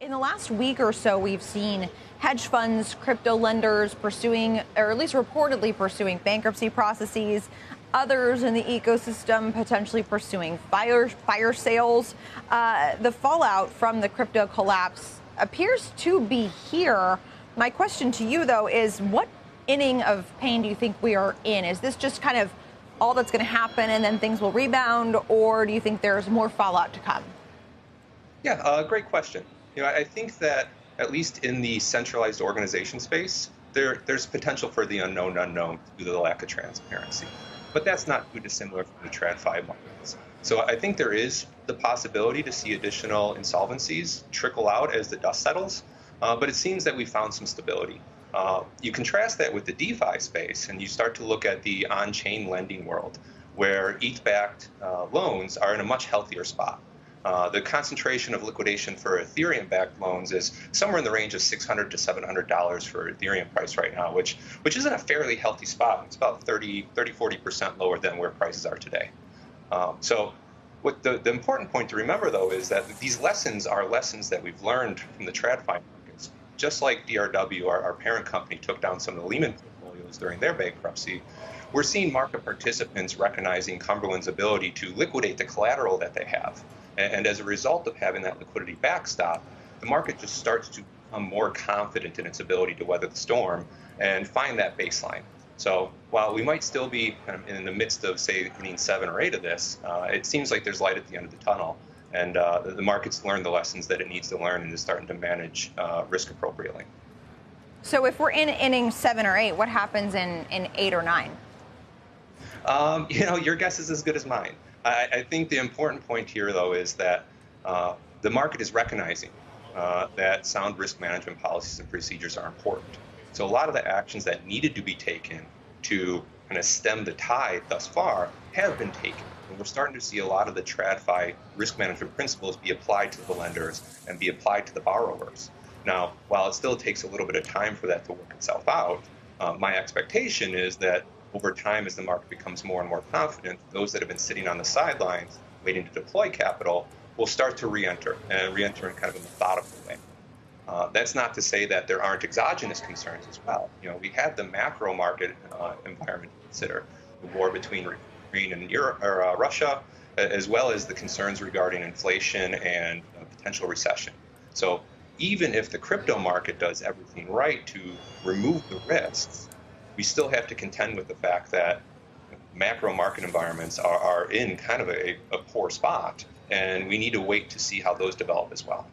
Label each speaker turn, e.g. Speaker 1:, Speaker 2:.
Speaker 1: In the last week or so, we've seen hedge funds, crypto lenders pursuing, or at least reportedly pursuing, bankruptcy processes. Others in the ecosystem potentially pursuing fire sales. The fallout from the crypto collapse appears to be here. My question to you, though, is what inning of pain do you think we are in? Is this just kind of all that's going to happen and then things will rebound, or do you think there's more fallout to come?
Speaker 2: Yeah, great question. I think that at least in the centralized organization space, there's potential for the unknown due to the lack of transparency. But that's not too dissimilar from the TradFi markets. So I think there is the possibility to see additional insolvencies trickle out as the dust settles, but it seems that we found some stability. You contrast that with the DeFi space, and you start to look at the on-chain lending world, where ETH-backed loans are in a much healthier spot. The concentration of liquidation for Ethereum-backed loans is somewhere in the range of $600 to $700 for Ethereum price right now, which is in a fairly healthy spot. It's about 40% lower than where prices are today. So what the important point to remember, though, is that these lessons are lessons that we've learned from the TradFi markets. Just like DRW, our parent company, took down some of the Lehman portfolios during their bankruptcy, we're seeing market participants recognizing Cumberland's ability to liquidate the collateral that they have. And as a result of having that liquidity backstop, the market just starts to become more confident in its ability to weather the storm and find that baseline. So while we might still be kind of in the midst of, say, inning 7 or 8 of this, it seems like there's light at the end of the tunnel. And the market's learned the lessons that it needs to learn and is starting to manage risk appropriately.
Speaker 1: So if we're in inning 7 or 8, what happens in 8 or 9?
Speaker 2: Your guess is as good as mine. I think the important point here, though, is that the market is recognizing that sound risk management policies and procedures are important. So a lot of the actions that needed to be taken to kind of stem the tide thus far have been taken. And we're starting to see a lot of the TradFi risk management principles be applied to the lenders and be applied to the borrowers. Now, while it still takes a little bit of time for that to work itself out, my expectation is that over time, as the market becomes more and more confident, those that have been sitting on the sidelines waiting to deploy capital will start to re-enter in kind of a methodical way. That's not to say that there aren't exogenous concerns as well. We have the macro market environment to consider, the war between Ukraine and Russia, as well as the concerns regarding inflation and potential recession. So even if the crypto market does everything right to remove the risks, we still have to contend with the fact that macro market environments are in kind of a poor spot, and we need to wait to see how those develop as well.